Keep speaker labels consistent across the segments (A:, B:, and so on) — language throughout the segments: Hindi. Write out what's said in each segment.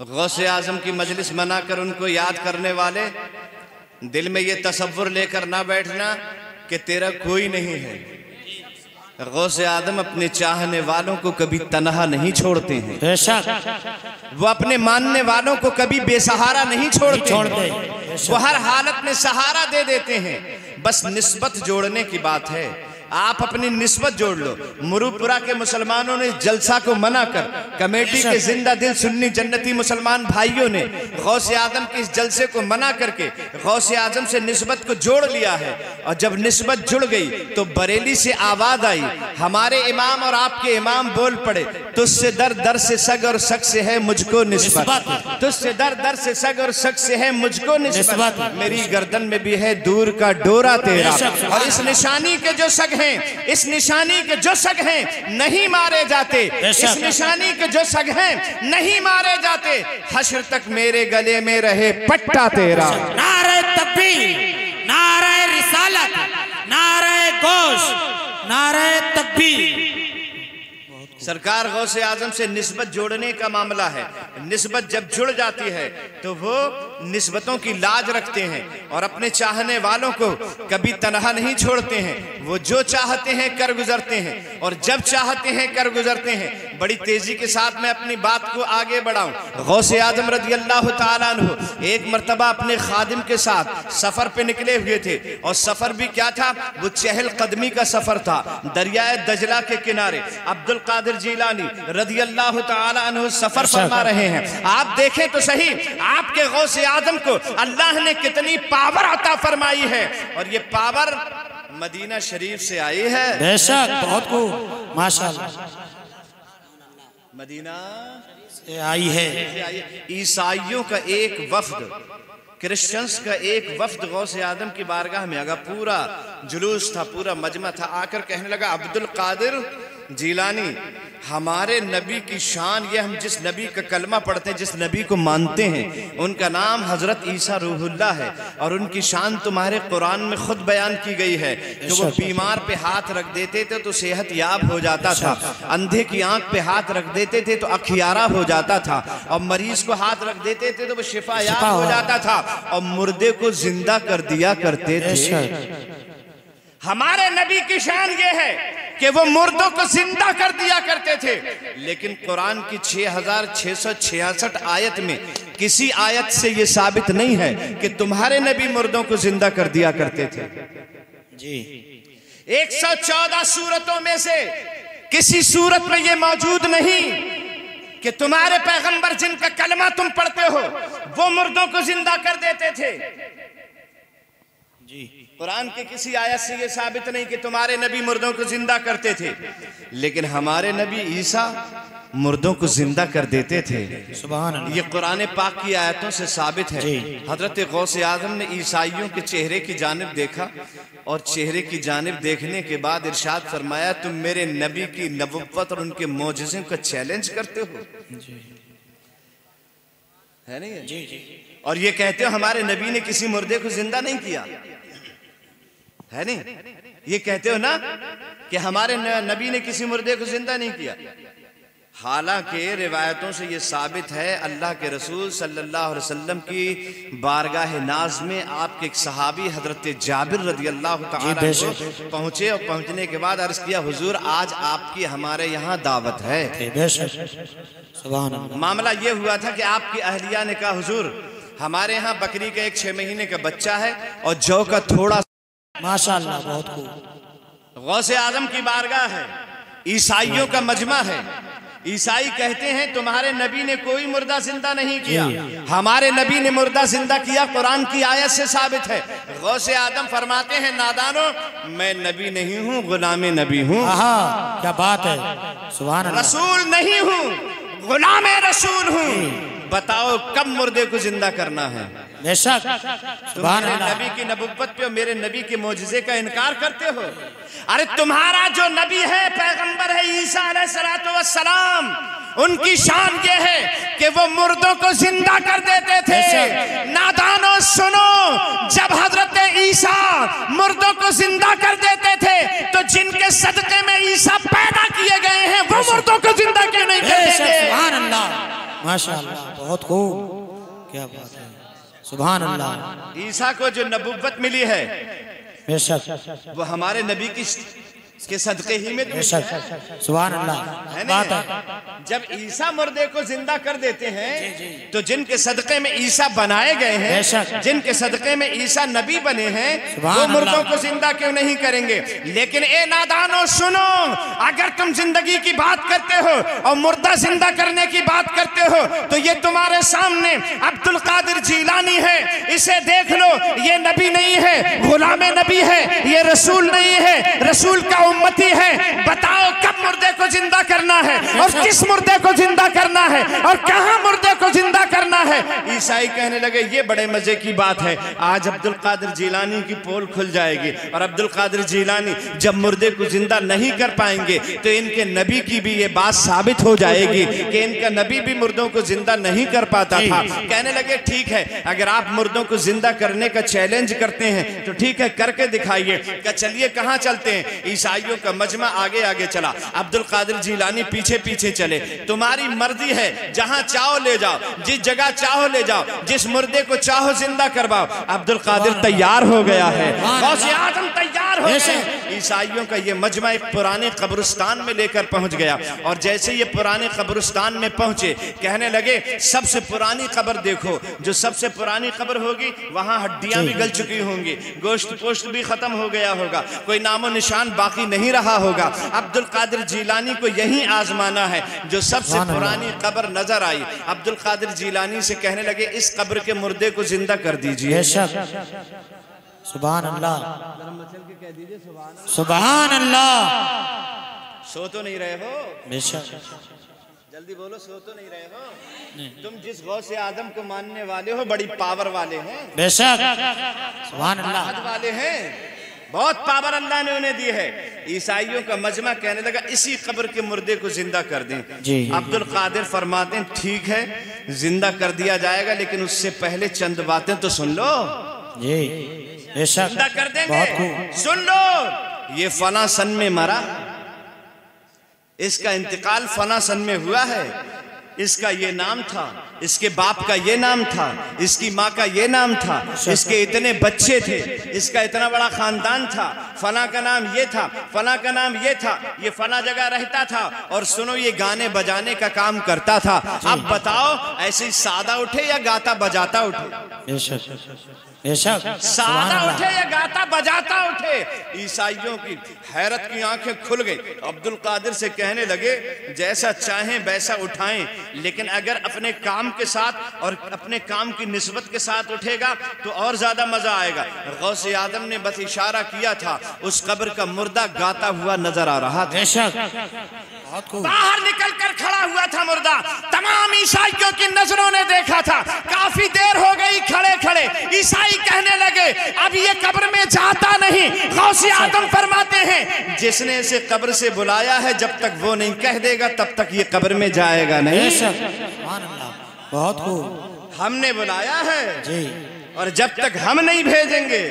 A: गौसे आजम की मजलिस मनाकर उनको याद करने वाले दिल में ये तसव्वुर लेकर ना बैठना कि तेरा कोई नहीं है। गौसे आजम अपने चाहने वालों को कभी तन्हा नहीं छोड़ते हैं, वो अपने मानने वालों को कभी बेसहारा नहीं छोड़ते हैं। वो हर हालत में सहारा दे देते हैं। बस निस्बत जोड़ने की बात है, आप अपनी निस्बत जोड़ लो। मुरुपुरा के मुसलमानों ने जलसा को मना कर, कमेटी के जिंदा दिल सुन्नी जन्नती मुसलमान भाइयों ने गौसे आजम के इस जलसे को मना करके गौसे आजम से निस्बत को जोड़ लिया है। और जब निस्बत जुड़ गई तो बरेली से आवाज आई, हमारे इमाम और आपके इमाम बोल पड़े, तुझसे दर दर से सग और सग से है मुझको निस्बत, तुझसे दर दर से सग और सग से है मुझको निस्बत, मेरी गर्दन में भी है दूर का डोरा तेरा। और इस निशानी के जो सग हैं, इस निशानी के जो सग हैं नहीं मारे जाते, इस निशानी के जो सग हैं नहीं मारे जाते, हश्र तक मेरे गले में रहे पट्टा तेरा।
B: नारे तकबीर, नारे रिसालत, नारे गोश, नारे तकबीर।
A: सरकार गौसे आजम से निस्बत जोड़ने का मामला है। निस्बत जब जुड़ जाती है तो वो निस्बतों की लाज रखते हैं और अपने चाहने वालों को कभी तन्हा नहीं छोड़ते हैं। वो जो चाहते हैं कर गुजरते हैं और जब चाहते हैं कर गुजरते हैं। बड़ी तेजी के साथ मैं अपनी बात को आगे बढ़ाऊं। गौसे आजम रज़ी अल्लाह ताला अन्हु एक मर्तबा अपने खादिम के साथ सफर पे निकले हुए थे और सफर भी क्या था, वो चहल कदमी का सफर था। दरियाए दजला के किनारे अब्दुल कादिर जीलानी रज़ी अल्लाह ताला अन्हु सफर फरमा रहे हैं। आप देखें तो सही, आपके गौसे आजम को अल्लाह ने कितनी पावर अता फरमाई है और ये पावर मदीना शरीफ से आई है।
B: बेशक, बहुत खूब, माशाअल्लाह,
A: मदीना
B: से आई है।
A: ईसाइयों का एक वफ्द, क्रिश्चियंस का एक वफ्द गौसे आदम की बारगाह में आगा। पूरा जुलूस था, पूरा मजमा था। आकर कहने लगा, अब्दुल कादिर जीलानी, हमारे नबी की शान, ये हम जिस नबी का कलमा पढ़ते हैं, जिस नबी को मानते हैं, उनका नाम हजरत ईसा रूहुल्लाह है और उनकी शान तुम्हारे कुरान में खुद बयान की गई है कि वो बीमार पे हाथ रख देते थे तो सेहत याब हो जाता था, अंधे की आंख पे हाथ रख देते थे तो अखियारा हो जाता था, और मरीज को हाथ रख देते थे तो वो शिफा याब हो जाता था, और मुर्दे को जिंदा कर दिया करते थे। हमारे नबी की शान ये है कि वो मुर्दों को जिंदा कर दिया करते थे। लेकिन कुरान की 6666 आयत में किसी आयत से ये साबित नहीं है कि तुम्हारे नबी मुर्दों को जिंदा कर दिया करते थे।
B: जी,
A: 114 सूरतों में से किसी सूरत में ये मौजूद नहीं कि तुम्हारे पैगंबर जिनका कलमा तुम पढ़ते हो वो मुर्दों को जिंदा कर देते थे।
B: जी,
A: कुरान के किसी आयत से ये साबित नहीं कि तुम्हारे नबी मुर्दों को जिंदा करते थे, लेकिन हमारे नबी ईसा मुर्दों को जिंदा कर देते थे।
B: सुभान अल्लाह।
A: ये कुरान पाक की आयतों से साबित है। हजरत गौसे आजम ने ईसाइयों के चेहरे की जानिब देखा और चेहरे की जानिब देखने के बाद इरशाद फरमाया, तुम मेरे नबी की नबुव्वत और उनके मौजज़ों का चैलेंज करते हो, है नहीं?
B: जी जी।
A: और ये कहते हो हमारे नबी ने किसी मुर्दे को जिंदा नहीं किया, है नहीं? ये कहते हो ना कि हमारे नबी ने किसी मुर्दे को जिंदा नहीं किया। हालांकि रिवायतों से ये साबित है, अल्लाह के रसूल सल्लल्लाहु अलैहि वसल्लम की बारगाह नाज में आपके एक सहाबी हजरत जाबिर रज़ी अल्लाह तआला अन्हु पहुंचे और पहुंचने के बाद अर्ज किया, हुजूर आज आपकी हमारे यहाँ दावत है।
B: सुभान अल्लाह।
A: मामला ये हुआ था कि आपकी अहलिया ने कहा, हुजूर हमारे यहाँ बकरी का एक 6 महीने का बच्चा है और जौ का थोड़ा,
B: माशाअल्लाह, बहुत खूब।
A: गौसे आजम की बारगाह है, ईसाइयों का मजमा है। ईसाई कहते हैं तुम्हारे नबी ने कोई मुर्दा जिंदा नहीं किया, हमारे नबी ने मुर्दा जिंदा किया, कुरान की आयत से साबित है। गौसे आदम फरमाते हैं, नादानो मैं नबी नहीं हूँ, गुलाम नबी हूँ।
B: क्या बात है, सुभान अल्लाह।
A: रसूल नहीं हूँ, गुलाम रसूल हूँ। बताओ कब मुर्दे को जिंदा करना है?
B: बेशक, सुभान अल्लाह।
A: नबी की नबुव्वत पे और मेरे नबी के मौजज़े का इनकार करते हो। अरे तुम्हारा जो नबी है, पैगंबर है ईसा अलैहिस्सलातु वस्सलाम, उनकी शान ये है कि वो मुर्दों को जिंदा कर देते थे। नादानो सुनो, जब हजरत ईसा मुर्दों को जिंदा कर देते थे तो जिनके सदके में ईसा पैदा किए गए हैं वो मुर्दों को जिंदा क्यों नहीं करेंगे?
B: सुभान अल्लाह, माशाअल्लाह, बहुत खूब, क्या बात है, सुभान अल्लाह।
A: ईसा को जो नबुव्वत मिली है
B: बेशक
A: वो हमारे नबी की के सदके ही में
B: बेशक, सुभान अल्लाह,
A: है
B: बात
A: ना।
B: है।
A: जब ईसा मुर्दे को जिंदा कर देते हैं तो जिनके सदके में ईसा बनाए गए हैं, जिनके सदके में ईसा नबी बने हैं, वो मुर्दों को जिंदा क्यों नहीं करेंगे। लेकिन ए नादानो सुनो, अगर तुम जिंदगी की बात करते हो और मुर्दा जिंदा करने की बात करते हो तो ये तुम्हारे सामने अब्दुल कादिर जीलानी है, इसे देख लो, ये नबी नहीं है, गुलामे नबी है, ये रसूल नहीं है, रसूल का उम्मती है। बताओ कब मुर्दे को जिंदा करना है और किस मुर्दे को जिंदा करना है और कहां मुर्दे को जिंदा करना है। ईसाई कहने लगे ये बड़े मजे की बात है, आज अब्दुल कादिर जीलानी की पोल खुल जाएगी और अब्दुल कादिर जीलानी जब मुर्दे को जिंदा नहीं कर पाएंगे तो इनके नबी की भी ये बात साबित हो जाएगी कि इनका नबी भी मुर्दों को जिंदा नहीं कर पाता था। कहने लगे ठीक है, अगर आप मुर्दों को जिंदा करने का चैलेंज करते हैं तो ठीक है, करके दिखाइए। चलिए कहां चलते हैं। ईसाइयों का मजमा आगे आगे चला, अब्दुल कादिर जीलानी पीछे पीछे चले। तुम्हारी मर्जी है, जहां चाहो ले जाओ, जिस जगह चाहो ले जाओ, जिस मुर्दे को चाहो जिंदा करवाओ। अब्दुल कादिर तैयार हो गया है, गौसे आजम तैयार हो गए। ईसाइयों का ये मजमा एक पुराने कब्रिस्तान में लेकर पहुंच गया और जैसे ये पुराने कब्रिस्तान में पहुंचे कहने लगे सबसे पुरानी कब्र देखो, जो सबसे पुरानी कब्र होगी वहां हड्डियां भी गल चुकी होंगी, गोश्त पोश्त भी खत्म हो गया होगा, कोई नामो निशान बाकी नहीं रहा होगा। अब्दुल कादिर जीलानी को यही आजमाना है, जो सबसे पुरानी कब्र नजर आई। अब्दुल कादिर जीलानी से कहने लगे इस कब्र के मुर्दे को जिंदा कर दीजिए।
B: सुभान अल्लाह, सुभान अल्लाह।
A: सो तो नहीं रहे हो?
B: बेशक,
A: जल्दी बोलो, सो तो नहीं रहे हो? तुम जिस गौसे आदम को मानने वाले हो बड़ी पावर वाले हैं। बेशक,
B: सुभान अल्लाह
A: वाले हैं, बहुत पावर अल्लाह ने उन्हें दी है। ईसाइयों का मजमा कहने लगा इसी कब्र के मुर्दे को जिंदा कर दें। अब्दुल कादिर फरमाते हैं ठीक है, जिंदा कर दिया जाएगा, लेकिन उससे पहले चंद बातें तो सुन लो।
B: जी बेशक,
A: जिंदा कर देंगे, सुन लो। ये फला सन में मरा, इसका इंतकाल फला सन में हुआ है, इसका ये नाम था, इसके बाप का ये नाम था, इसकी माँ का ये नाम था, इसके इतने बच्चे थे, इसका इतना बड़ा खानदान था, फला का नाम ये था, फला का नाम ये था, ये फला जगह रहता था और सुनो ये गाने बजाने का काम करता था। अब बताओ ऐसे सादा उठे या गाता बजाता उठे?
B: बेशक,
A: सादा उठे या गाता बजाता उठे? ईसाइयों की हैरत की आंखें खुल गई। अब्दुल कादिर से कहने लगे जैसा चाहें वैसा उठाएं, लेकिन अगर अपने काम के साथ और अपने काम की निस्बत के साथ उठेगा तो और ज्यादा मजा आएगा। गौसे आदम ने बस इशारा किया था, उस कब्र का मुर्दा गाता हुआ नजर आ रहा था। बाहर निकलकर खड़ा हुआ था मुर्दा, तमाम ईसाइयों की नजरों ने देखा था। काफी देर हो गई खड़े खड़े, ईसाई कहने लगे अब ये कब्र में जाता नहीं। गौसे आदम फरमाते हैं जिसने इसे कब्र से बुलाया है जब तक वो नहीं कह देगा तब तक ये कब्र में जाएगा नहीं।
B: बहुत खूब,
A: हमने बुलाया है
B: जी,
A: और जब तक हम नहीं भेजेंगे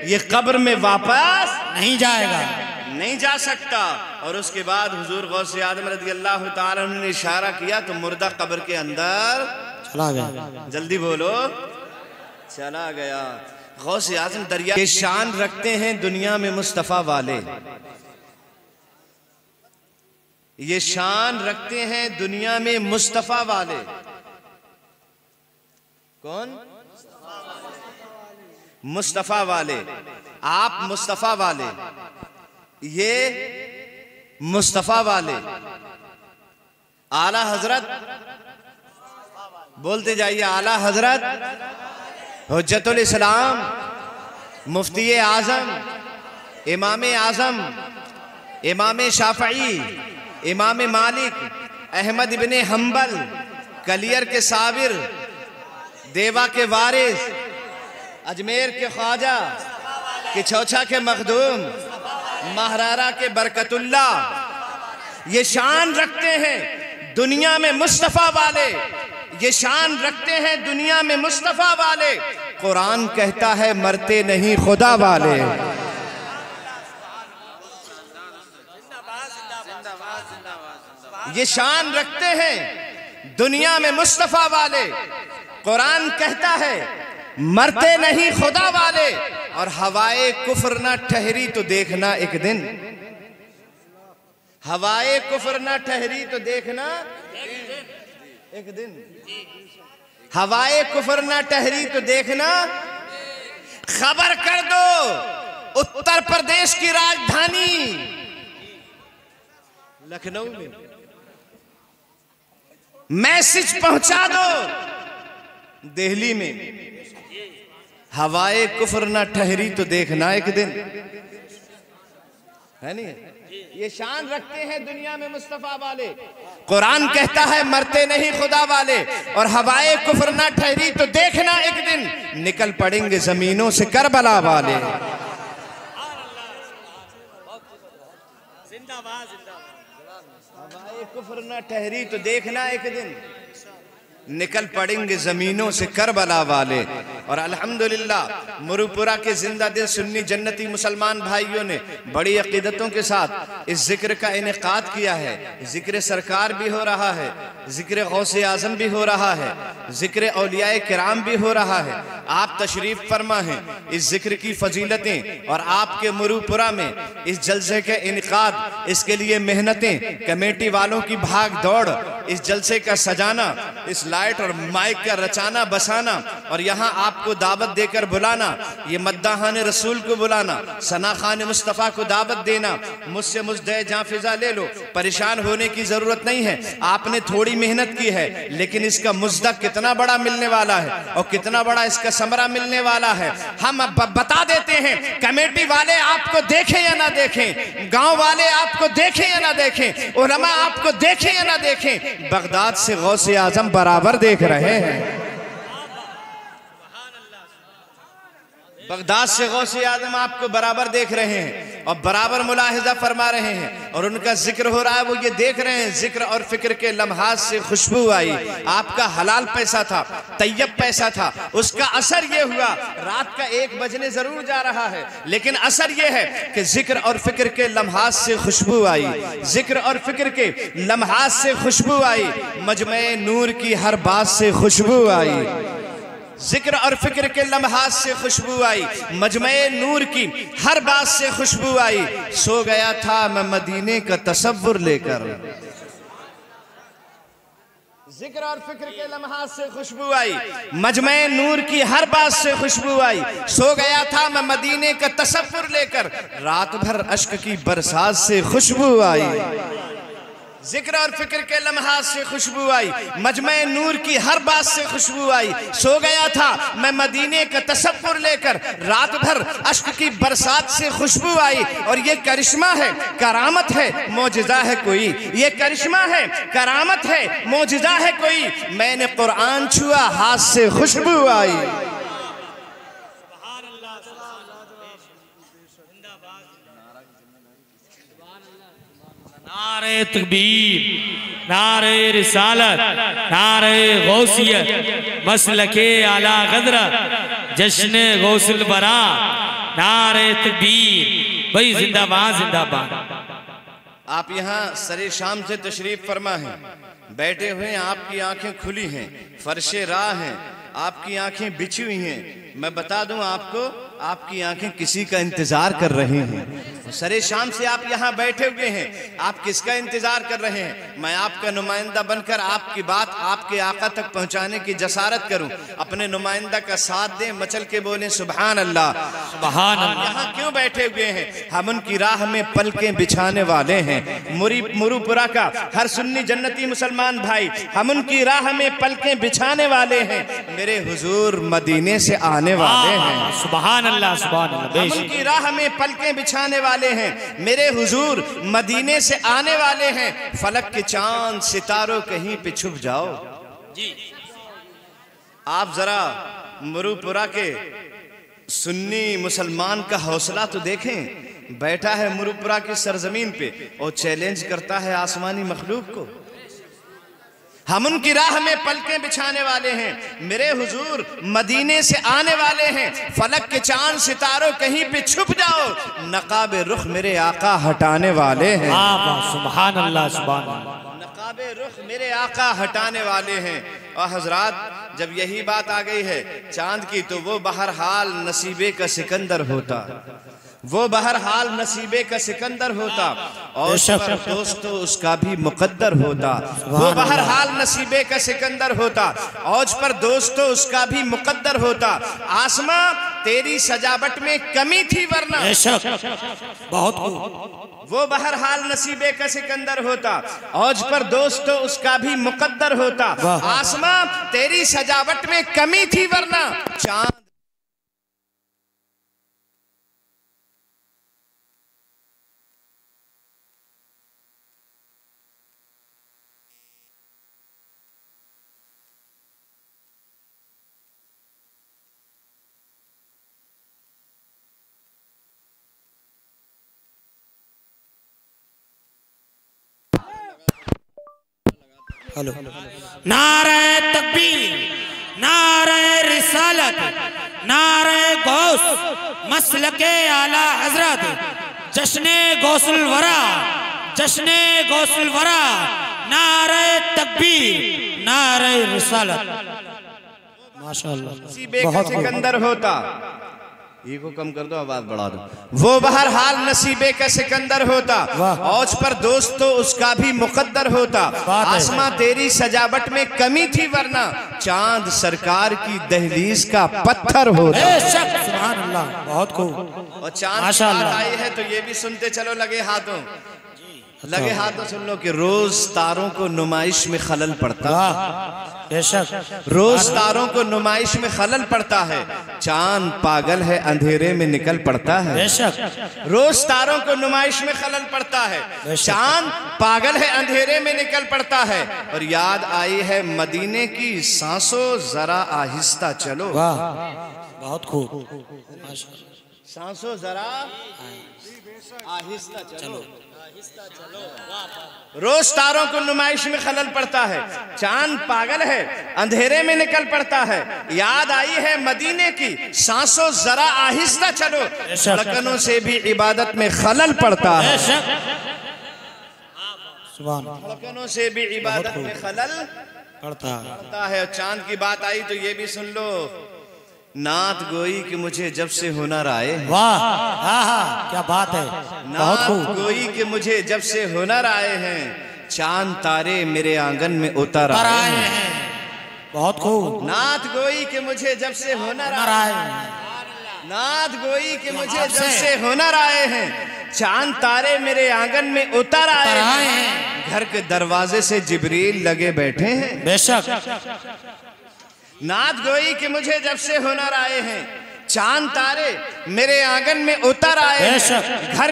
A: ये कब्र में वापस
B: नहीं जाएगा,
A: नहीं जा सकता। और उसके बाद हुजूर गौसे आदम रज़ियल्लाहु ताला अन्हु ने इशारा किया तो मुर्दा कब्र के अंदर
B: चला गया।
A: जल्दी बोलो, चला गया। गौसे आदम दरिया के शान रखते हैं दुनिया में मुस्तफा वाले, ये शान रखते हैं दुनिया में मुस्तफा वाले। कौन? मुस्तफा वाले। आप मुस्तफा वाले, ये मुस्तफा वाले। आला हजरत बोलते जाइए, आला हजरत हुज्जतुल इस्लाम मुफ्ती आजम इमाम आजम इमाम शाफई इमाम मालिक अहमद इब्ने हम्बल कलियर के साबिर देवा के वारिस अजमेर के ख्वाजा किछौछा के मखदूम महरारा के बरकतुल्ला, ये शान रखते हैं दुनिया में मुस्तफा वाले, ये शान रखते हैं दुनिया में मुस्तफा वाले। कुरान कहता है मरते नहीं खुदा वाले। ये शान रखते हैं दुनिया में मुस्तफा वाले। कुरान कहता है मरते नहीं खुदा वाले, और हवाए कुफ्र ना ठहरी तो देखना एक दिन, हवाए कुफ्र ना ठहरी तो देखना एक दिन, हवाए कुफ्र ना ठहरी तो देखना। खबर कर दो उत्तर प्रदेश की राजधानी लखनऊ में, मैसेज पहुंचा दो दिल्ली में, हवाए कुफ्र ना ठहरी तो देखना एक दिन, है नहीं? ये शान रखते हैं दुनिया में मुस्तफा वाले। कुरान कहता है मरते नहीं खुदा वाले, और हवाए कुफ्र ना ठहरी तो देखना एक दिन निकल पड़ेंगे जमीनों से करबला वाले। हवाए कुफ्र ना ठहरी तो देखना एक दिन निकल पड़ेंगे जमीनों से करबला वाले। और अल्हम्दुलिल्लाह मुरुपुरा के जिंदा दिल सुन्नी जन्नती मुसलमान भाइयों ने बड़ी अकीदतों के साथ इस जिक्र का इनेकाद किया है। जिक्र सरकार भी हो रहा है, जिक्र गौसे आजम भी हो रहा है, जिक्र औलियाए किराम भी हो रहा है। आप तशरीफ फरमा हैं, इस जिक्र की फजीलतें और आपके मुरुपुरा में इस जलसे के इनेकाद, इसके लिए मेहनतें, कमेटी वालों की भाग दौड़, इस जलसे का सजाना, इस लाइट और माइक का रचाना बसाना, और यहाँ आपको दावत देकर बुलाना, ये मद्दाहान रसूल को बुलाना, सना खान मुस्तफ़ा को दावत देना, मुझसे मुझदे जहाँ फिजा ले लो, परेशान होने की जरूरत नहीं है। आपने थोड़ी मेहनत की है, लेकिन इसका मुजदा कितना बड़ा मिलने वाला है और कितना बड़ा इसका समरा मिलने वाला है हम अब बता देते हैं। कमेटी वाले आपको देखें या ना देखें, गांव वाले आपको देखें या ना देखें, उलमा आपको देखें या ना देखें, बगदाद से गौसे आजम बराबर देख रहे हैं। बगदाद से गौसे आजम आपको बराबर देख रहे हैं और बराबर मुलाहिजा फरमा रहे हैं, और उनका जिक्र हो रहा है, वो ये देख रहे हैं जिक्र और फिक्र के लम्हात से खुशबू आई। आपका हलाल पैसा था, तैयब पैसा था, उसका असर ये हुआ, रात का 1 बजने जरूर जा रहा है, लेकिन असर ये है कि जिक्र और फिक्र के लम्हात से खुशबू आई, जिक्र और फिक्र के लम्हात से खुशबू आई, मजमे नूर की हर बात से खुशबू आई, जिक्र और फिक्र के लम्हात से खुशबू आई, मजमे नूर की हर बात से खुशबू आई। सो गया था मैं मदीने का तसव्वुर लेकर, जिक्र और फिक्र के लम्हात से खुशबू आई, मजमे नूर की हर बात से खुशबू आई। सो गया था मैं मदीने का तसव्वुर लेकर, रात भर अश्क की बरसात से खुशबू आई, जिक्र और फिक्र के लम्हात से खुशबू आई, मजमे नूर की हर बात से खुशबू आई। सो गया था मैं मदीने का तसव्वुर लेकर, रात भर अश्क की बरसात से खुशबू आई। और ये करिश्मा है, करामत है, मौजिज़ा है कोई, ये करिश्मा है, करामत है, मौजिज़ा है कोई। मैंने कुरान छुआ, हाथ से खुशबू आई।
C: नारे तकबीर, नारे रिसालत, नारे गौसियत, मसलके आला गदरत, जश्न गौसुल बरा, नारे तकबीर। भाई जिंदाबाद जिंदाबाद।
A: आप यहाँ सरे शाम से तशरीफ फरमा हैं, बैठे हुए हैं, आपकी आंखें खुली हैं, फर्शे राह हैं, आपकी आंखें बिछी हुई हैं। मैं बता दूं आपको, आपकी आंखें किसी का इंतजार कर रही हैं। सरे शाम से आप यहाँ बैठे हुए हैं, आप किसका इंतजार कर रहे हैं? मैं आपका नुमाइंदा बनकर आपकी बात आपके आका तक पहुँचाने की जसारत करूँ, अपने नुमाइंदा का साथ दें, मचल के बोलें सुभान अल्लाह सुभान अल्लाह। यहाँ क्यों बैठे हुए हैं? हम उनकी राह में पलकें बिछाने वाले हैं। मुरुपुरा का हर सुन्नी जन्नती मुसलमान भाई, हम उनकी राह में पलकें बिछाने वाले हैं, मेरे हुजूर मदीने से आने वाले हैं।
C: सुभान अल्लाह सुभान अल्लाह।
A: हम उनकी राह में पलकें बिछाने वाले हैं, मेरे हुजूर मदीने से आने वाले हैं। फलक के चांद सितारों कहीं पे छुप जाओ जी। आप जरा मुरुपुरा के सुन्नी मुसलमान का हौसला तो देखें, बैठा है मुरुपुरा की सरजमीन पे और चैलेंज करता है आसमानी मखलूक को। हम उनकी राह में पलकें बिछाने वाले हैं, मेरे हुजूर मदीने से आने वाले हैं। फलक के चांद सितारों कहीं पे छुप जाओ, नकाब रुख मेरे आका हटाने वाले हैं।
C: सुभान अल्लाह सुभान अल्लाह।
A: नकाब आबे रुख मेरे आका हटाने वाले हैं। और हजरात जब यही बात आ गई है चांद की, तो वो बहरहाल नसीबे का सिकंदर होता, वो बहरहाल नसीबे का सिकंदर होता, और पर दोस्तों उसका भी मुकद्दर होता। वो बहरहाल नसीबे का सिकंदर होता, औज पर दोस्तों उसका भी मुकद्दर होता। आसमां तेरी सजावट में कमी थी वरना
B: बहुत
A: वो बहरहाल नसीबे का सिकंदर होता, औज पर दोस्तों उसका भी मुकद्दर होता। आसमां तेरी सजावट में कमी थी वरना चांद
B: हेलो। नारे तकबीर, नारे रिसालत, नारे गौस मसलके आला हजरत, जश्ने गौसुल वरा, जश्ने गौसुल वरा, नारे तकबीर, नारे रिसालत। माशाअल्लाह। बहुत
A: सिकंदर होता, ये को कम कर दो, आवाज बढ़ा दो। वो बहरहाल नसीबे का सिकंदर होता, औज पर दोस्तों उसका भी मुकद्दर होता। आसमां तेरी सजावट में कमी थी वरना चांद सरकार की दहलीज का पत्थर होता।
B: सुभान अल्लाह, बहुत खूब।
A: और चांद की बात आई है तो ये भी सुनते चलो लगे हाथों, लगे हाथों सुन लो कि रोज तारों को नुमाइश में खलल पड़ता,
B: बेशक
A: रोज तारों को नुमाइश में खलल पड़ता है। चांद पागल है अंधेरे में निकल पड़ता है,
B: बेशक
A: रोज तारों को नुमाइश में खलल पड़ता है। चांद पागल है अंधेरे में निकल पड़ता है। और याद आई है मदीने की सांसों जरा आहिस्ता चलो,
B: वाह बहुत खूब।
A: सांसों जरा आहिस्ता चलो, रोज तारों को नुमाइश में खलल पड़ता है। चांद पागल है अंधेरे में निकल पड़ता है। याद आई है मदीने की सांसों जरा आहिस्ता चलो, धड़कनों से भी इबादत में खलल पड़ता है, धड़कनों से भी इबादत में खलल पड़ता है। और चांद की बात आई तो ये भी सुन लो, नात गोई कि मुझे जब से हुनर आए,
B: वाह क्या बात है,
A: नात गोई कि मुझे जब से हुनर आए हैं, चांद तारे मेरे आंगन में उतर आए हैं।
B: बहुत खूब।
A: नात गोई कि मुझे जब से हुनर आए, नात गोई कि मुझे जब से हुनर आए हैं, चांद तारे मेरे आंगन में उतर आए हैं। घर के दरवाजे से जिब्रील लगे बैठे हैं,
B: बेशक
A: नात गोई कि मुझे जब से हुनर आए हैं, चांद तारे मेरे आंगन में उतर आए हैं। घर